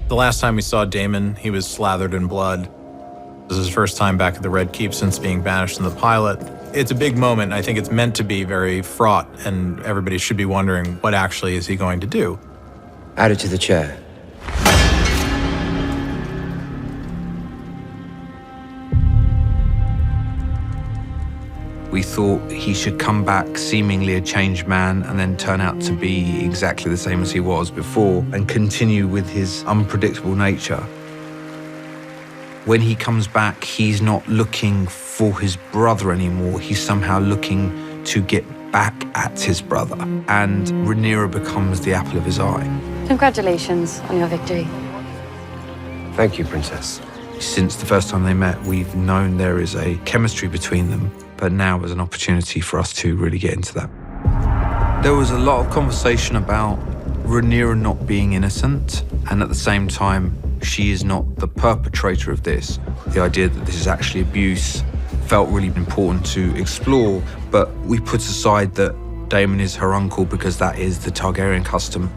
The last time we saw Damon, he was slathered in blood. It was his first time back at the Red Keep since being banished in the pilot. It's a big moment. I think it's meant to be very fraught, and everybody should be wondering, what actually is he going to do? Add it to the chair. We thought he should come back seemingly a changed man and then turn out to be exactly the same as he was before and continue with his unpredictable nature. When he comes back, he's not looking for his brother anymore. He's somehow looking to get back at his brother. And Rhaenyra becomes the apple of his eye. Congratulations on your victory. Thank you, Princess. Since the first time they met, we've known there is a chemistry between them, but now was an opportunity for us to really get into that. There was a lot of conversation about Rhaenyra not being innocent, and at the same time, she is not the perpetrator of this. The idea that this is actually abuse felt really important to explore, but we put aside that Daemon is her uncle because that is the Targaryen custom.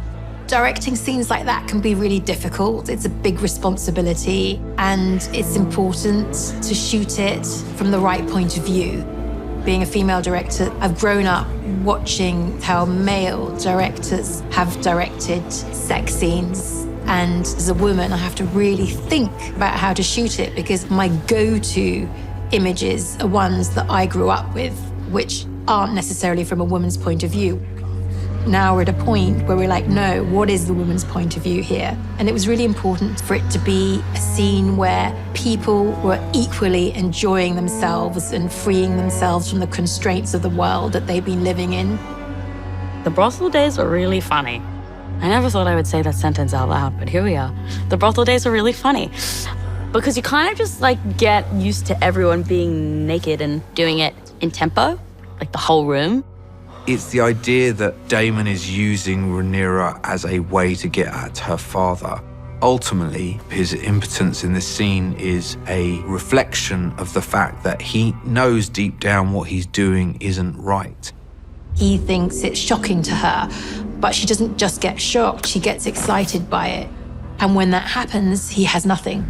Directing scenes like that can be really difficult. It's a big responsibility, and it's important to shoot it from the right point of view. Being a female director, I've grown up watching how male directors have directed sex scenes. And as a woman, I have to really think about how to shoot it because my go-to images are ones that I grew up with, which aren't necessarily from a woman's point of view. Now we're at a point where we're like, no, what is the woman's point of view here? And it was really important for it to be a scene where people were equally enjoying themselves and freeing themselves from the constraints of the world that they've been living in. The brothel days are really funny. I never thought I would say that sentence out loud, but here we are. The brothel days are really funny because you kind of just like get used to everyone being naked and doing it in tempo, like the whole room. It's the idea that Daemon is using Rhaenyra as a way to get at her father. Ultimately, his impotence in this scene is a reflection of the fact that he knows deep down what he's doing isn't right. He thinks it's shocking to her, but she doesn't just get shocked, she gets excited by it. And when that happens, he has nothing.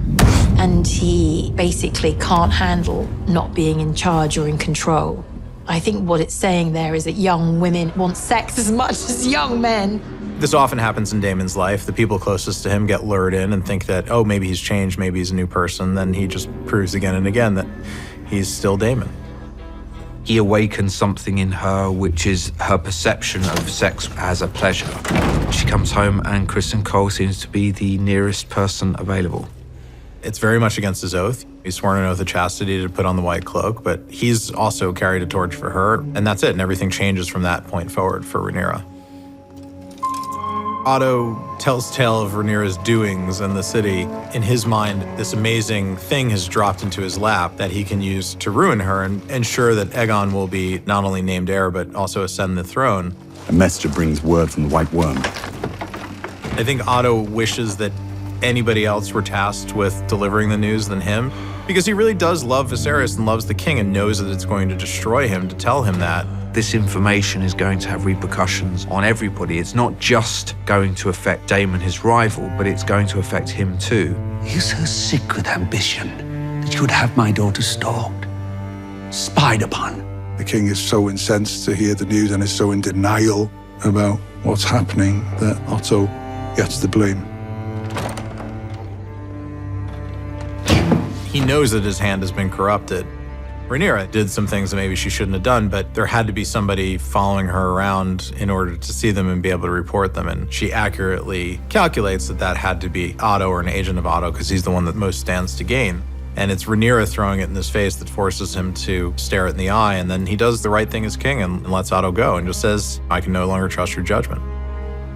And he basically can't handle not being in charge or in control. I think what it's saying there is that young women want sex as much as young men. This often happens in Daemon's life. The people closest to him get lured in and think that, oh, maybe he's changed, maybe he's a new person. Then he just proves again and again that he's still Daemon. He awakens something in her, which is her perception of sex as a pleasure. She comes home and Kristen Cole seems to be the nearest person available. It's very much against his oath. He's sworn an oath of chastity to put on the white cloak, but he's also carried a torch for her, and that's it, and everything changes from that point forward for Rhaenyra. Otto tells tale of Rhaenyra's doings in the city. In his mind, this amazing thing has dropped into his lap that he can use to ruin her and ensure that Aegon will be not only named heir, but also ascend the throne. A messenger brings word from the White Worm. I think Otto wishes that anybody else were tasked with delivering the news than him, because he really does love Viserys and loves the king and knows that it's going to destroy him to tell him that. This information is going to have repercussions on everybody. It's not just going to affect Daemon, his rival, but it's going to affect him too. You're so sick with ambition that you would have my daughter stalked, spied upon. The king is so incensed to hear the news and is so in denial about what's happening that Otto gets the blame. He knows that his hand has been corrupted. Rhaenyra did some things that maybe she shouldn't have done, but there had to be somebody following her around in order to see them and be able to report them. And she accurately calculates that that had to be Otto or an agent of Otto because he's the one that most stands to gain. And it's Rhaenyra throwing it in his face that forces him to stare it in the eye. And then he does the right thing as king and lets Otto go and just says, I can no longer trust your judgment.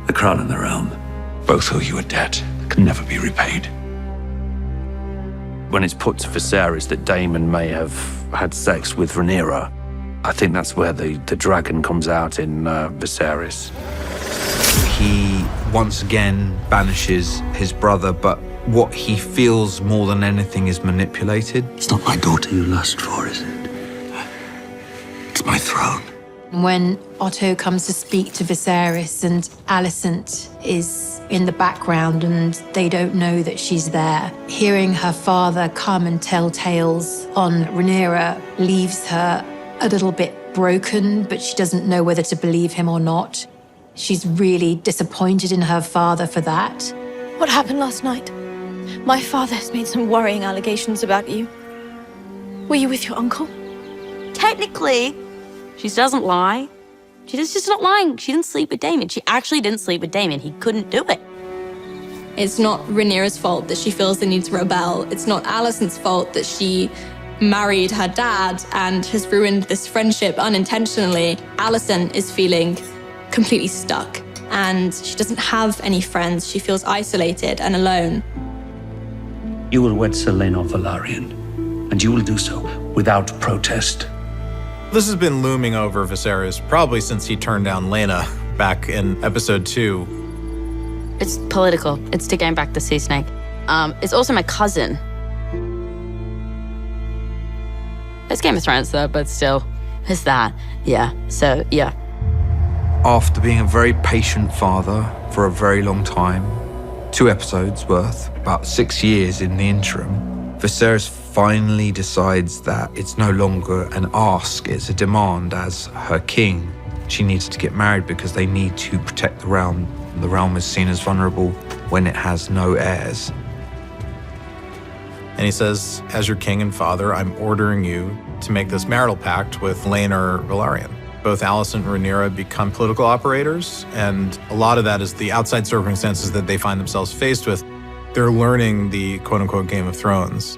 The crown and the realm both owe you a debt that can never be repaid. When it's put to Viserys that Daemon may have had sex with Rhaenyra, I think that's where the dragon comes out in Viserys. He once again banishes his brother, but what he feels more than anything is manipulated. It's not my daughter you lust for, is it? It's my throne. When Otto comes to speak to Viserys and Alicent is in the background and they don't know that she's there, hearing her father come and tell tales on Rhaenyra leaves her a little bit broken, but she doesn't know whether to believe him or not. She's really disappointed in her father for that. What happened last night? My father has made some worrying allegations about you. Were you with your uncle? Technically, she doesn't lie. She's just not lying. She didn't sleep with Daemon. She actually didn't sleep with Daemon. He couldn't do it. It's not Rhaenyra's fault that she feels the need to rebel. It's not Alicent's fault that she married her dad and has ruined this friendship unintentionally. Alicent is feeling completely stuck and she doesn't have any friends. She feels isolated and alone. You will wed Selena Velaryon, and you will do so without protest. This has been looming over Viserys probably since he turned down Laena back in episode 2. It's political. It's to gain back the sea snake. It's also my cousin. It's Game of Thrones though, but still, it's that. Yeah, so yeah. After being a very patient father for a very long time, 2 episodes worth, about 6 years in the interim, Viserys finally decides that it's no longer an ask, it's a demand. As her king, she needs to get married because they need to protect the realm. The realm is seen as vulnerable when it has no heirs. And he says, as your king and father, I'm ordering you to make this marital pact with Laena Velaryon. Both Alicent and Rhaenyra become political operators, and a lot of that is the outside circumstances that they find themselves faced with. They're learning the quote-unquote Game of Thrones.